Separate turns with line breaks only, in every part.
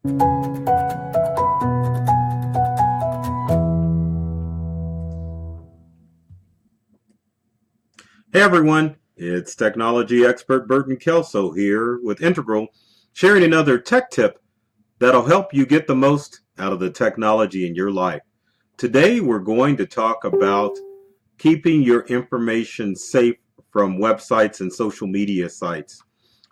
Hey everyone, it's technology expert Burton Kelso here with Integral, sharing another tech tip that'll help you get the most out of the technology in your life. Today we're going to talk about keeping your information safe from websites and social media sites.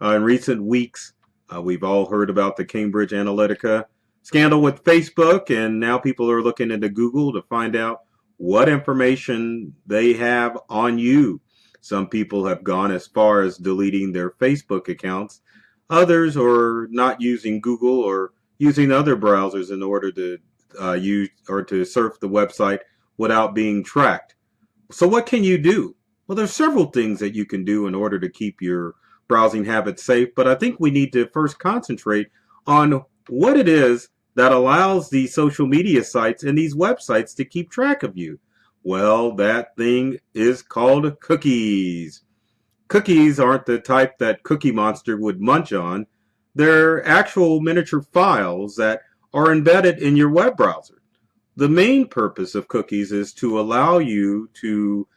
In recent weeks, we've all heard about the Cambridge Analytica scandal with Facebook, and now people are looking into Google to find out what information they have on you. Some people have gone as far as deleting their Facebook accounts. Others are not using Google or using other browsers in order to use or to surf the website without being tracked. So what can you do? Well, there's several things that you can do in order to keep your browsing habits safe, but I think we need to first concentrate on what it is that allows these social media sites and these websites to keep track of you. Well, that thing is called cookies. Cookies aren't the type that Cookie Monster would munch on. They're actual miniature files that are embedded in your web browser. The main purpose of cookies is to allow you to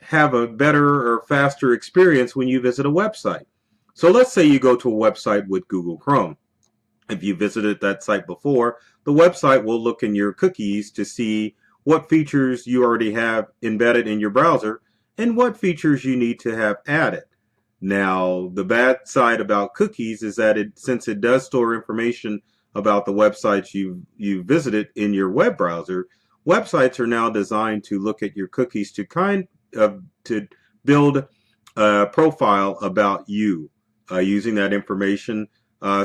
have a better or faster experience when you visit a website. So let's say you go to a website with Google Chrome. If you visited that site before, the website will look in your cookies to see what features you already have embedded in your browser and what features you need to have added. Now, the bad side about cookies is that since it does store information about the websites you visited in your web browser, websites are now designed to look at your cookies to build a profile about you using that information.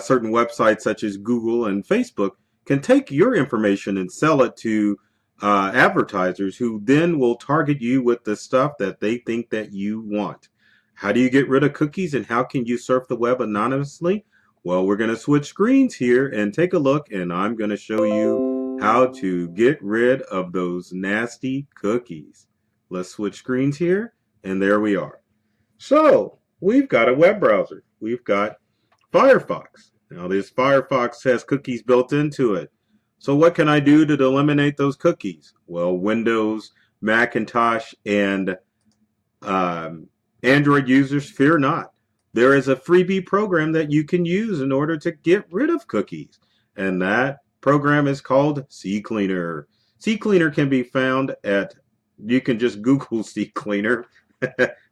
Certain websites such as Google and Facebook can take your information and sell it to advertisers who then will target you with the stuff that they think that you want. How do you get rid of cookies and how can you surf the web anonymously? Well, we're going to switch screens here and take a look, and I'm going to show you how to get rid of those nasty cookies. Let's switch screens here, and there we are. So we've got a web browser. We've got Firefox. Now this Firefox has cookies built into it. So what can I do to eliminate those cookies? Well, Windows, Macintosh, and Android users, fear not. There is a freebie program that you can use in order to get rid of cookies. And that program is called CCleaner. CCleaner can be found you can just Google CCleaner.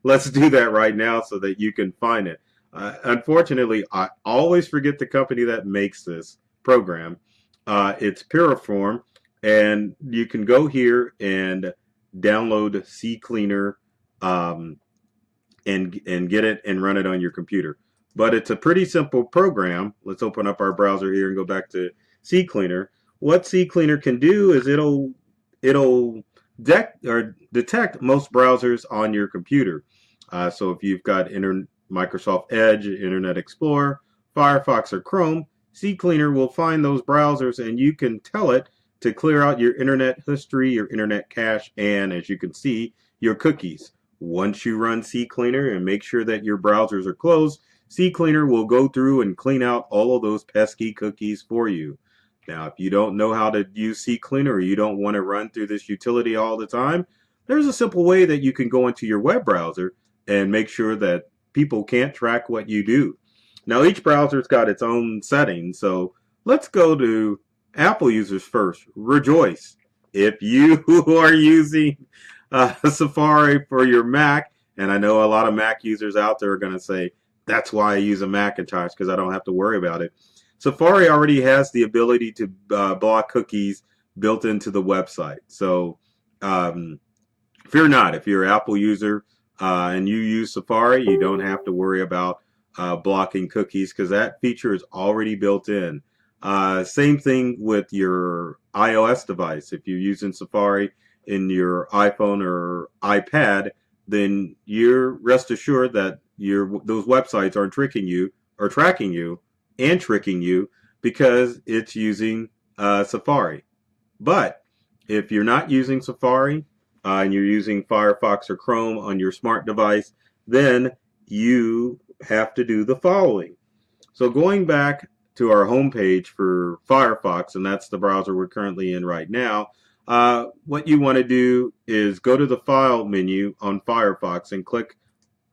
Let's do that right now so that you can find it. Unfortunately, I always forget the company that makes this program. It's Piriform, and you can go here and download CCleaner and get it and run it on your computer. But it's a pretty simple program. Let's open up our browser here and go back to CCleaner. What CCleaner can do is it'll detect most browsers on your computer. So if you've got Microsoft Edge, Internet Explorer, Firefox, or Chrome, CCleaner will find those browsers and you can tell it to clear out your internet history, your internet cache, and as you can see, your cookies. Once you run CCleaner and make sure that your browsers are closed, CCleaner will go through and clean out all of those pesky cookies for you. Now, if you don't know how to use CCleaner or you don't want to run through this utility all the time, there's a simple way that you can go into your web browser and make sure that people can't track what you do. Now, each browser's got its own settings, so let's go to Apple users first. Rejoice. If you are using Safari for your Mac, and I know a lot of Mac users out there are going to say, that's why I use a Macintosh, because I don't have to worry about it. Safari already has the ability to block cookies built into the website. So fear not, if you're an Apple user and you use Safari, you don't have to worry about blocking cookies because that feature is already built in. Same thing with your iOS device. If you're using Safari in your iPhone or iPad, then you're rest assured that those websites aren't tricking you or tracking you and tricking you because it's using Safari. But if you're not using Safari and you're using Firefox or Chrome on your smart device, then you have to do the following. So going back to our homepage for Firefox, and that's the browser we're currently in right now, what you want to do is go to the File menu on Firefox and click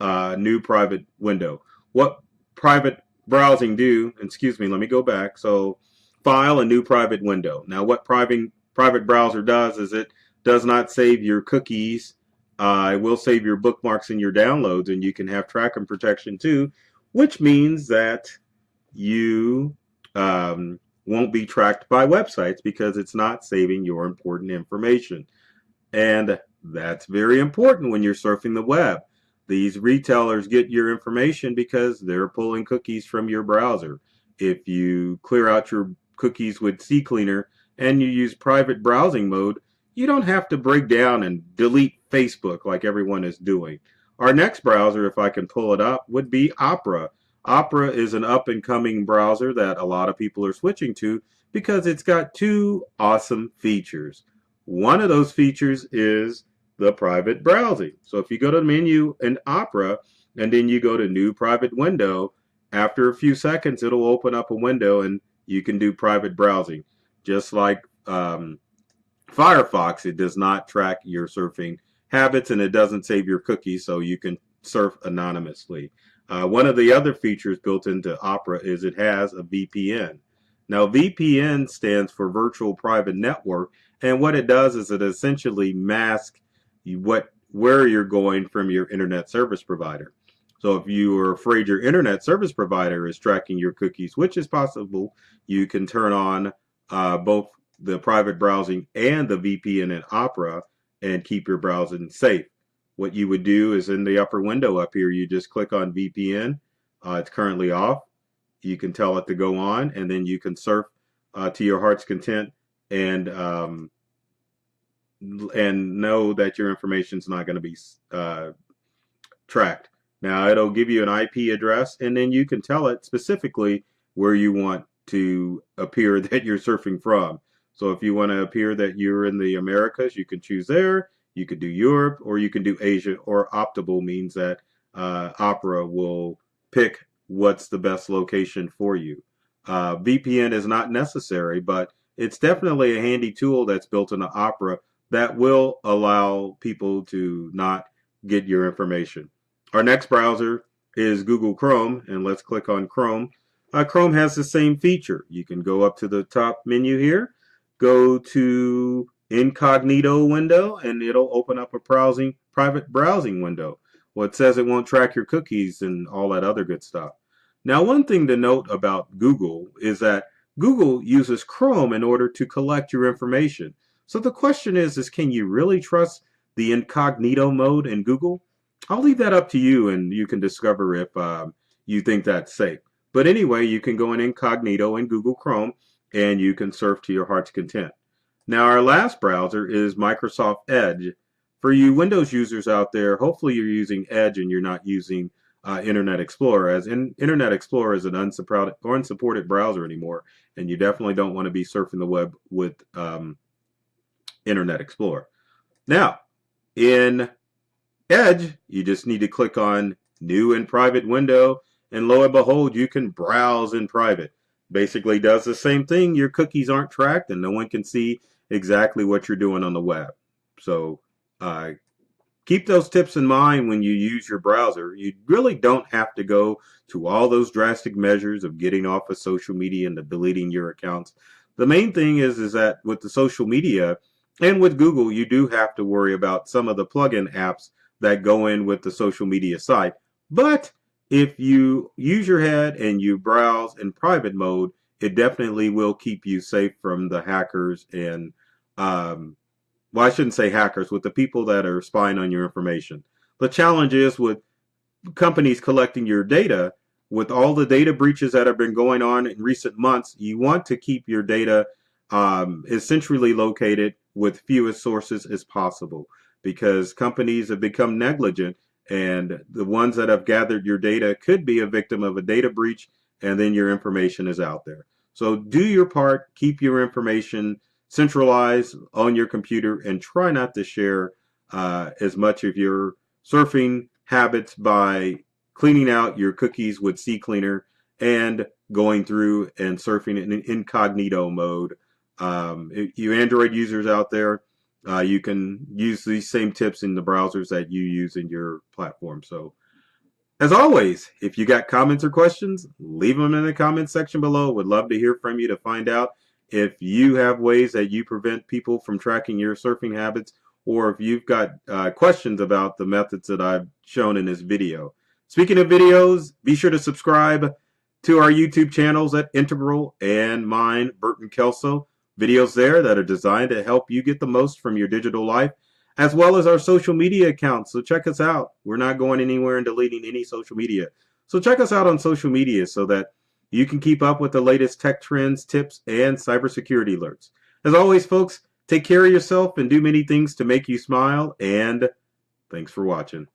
New Private Window. What private browsing do, excuse me, let me go back. So File, a New Private Window. Now what private browser does is it does not save your cookies. It will save your bookmarks and your downloads, and you can have track and protection too, which means that you won't be tracked by websites because it's not saving your important information. And that's very important when you're surfing the web. These retailers get your information because they're pulling cookies from your browser. If you clear out your cookies with CCleaner and you use private browsing mode, you don't have to break down and delete Facebook like everyone is doing. Our next browser, if I can pull it up, would be Opera. Opera is an up-and-coming browser that a lot of people are switching to because it's got two awesome features. One of those features is the private browsing. So if you go to the menu in Opera and then you go to New Private Window, after a few seconds it'll open up a window and you can do private browsing. Just like Firefox, it does not track your surfing habits and it doesn't save your cookies, so you can surf anonymously. One of the other features built into Opera is it has a VPN. Now VPN stands for Virtual Private Network, and what it does is it essentially masks where you're going from your internet service provider. So if you are afraid your internet service provider is tracking your cookies, which is possible, you can turn on both the private browsing and the VPN in Opera and keep your browsing safe. What you would do is in the upper window up here, you just click on VPN. It's currently off. You can tell it to go on, and then you can surf to your heart's content and know that your information is not going to be tracked. Now it'll give you an IP address, and then you can tell it specifically where you want to appear that you're surfing from. So if you want to appear that you're in the Americas, you can choose there. You could do Europe, or you can do Asia, or optable means that Opera will pick what's the best location for you. VPN is not necessary, but it's definitely a handy tool that's built into Opera that will allow people to not get your information. Our next browser is Google Chrome, and let's click on Chrome. Chrome has the same feature. You can go up to the top menu here, go to incognito window, and it'll open up a private browsing window. Well, it says it won't track your cookies and all that other good stuff. Now, one thing to note about Google is that Google uses Chrome in order to collect your information. So the question is can you really trust the incognito mode in Google? I'll leave that up to you, and you can discover if you think that's safe. But anyway, you can go in incognito in Google Chrome, and you can surf to your heart's content. Now, our last browser is Microsoft Edge. For you Windows users out there, hopefully you're using Edge and you're not using Internet Explorer, as Internet Explorer is an unsupported browser anymore, and you definitely don't want to be surfing the web with Internet Explorer. Now, in Edge, you just need to click on New and Private Window, and lo and behold, you can browse in private. Basically does the same thing. Your cookies aren't tracked, and no one can see exactly what you're doing on the web. So keep those tips in mind when you use your browser. You really don't have to go to all those drastic measures of getting off of social media and deleting your accounts. The main thing is that with the social media and with Google, you do have to worry about some of the plugin apps that go in with the social media site. But if you use your head and you browse in private mode, it definitely will keep you safe from the hackers and, well, I shouldn't say hackers, with the people that are spying on your information. The challenge is with companies collecting your data, with all the data breaches that have been going on in recent months, you want to keep your data as centrally located with fewest sources as possible, because companies have become negligent, and the ones that have gathered your data could be a victim of a data breach, and then your information is out there. So do your part, keep your information centralized on your computer, and try not to share as much of your surfing habits by cleaning out your cookies with CCleaner and going through and surfing in incognito mode. You Android users out there, you can use these same tips in the browsers that you use in your platform. So, as always, if you got comments or questions, leave them in the comments section below. Would love to hear from you to find out if you have ways that you prevent people from tracking your surfing habits, or if you've got questions about the methods that I've shown in this video. Speaking of videos, be sure to subscribe to our YouTube channels at Integral and mine, Burton Kelso. Videos there that are designed to help you get the most from your digital life, as well as our social media accounts. So check us out. We're not going anywhere and deleting any social media. So check us out on social media so that you can keep up with the latest tech trends, tips, and cybersecurity alerts. As always, folks, take care of yourself and do many things to make you smile. And thanks for watching.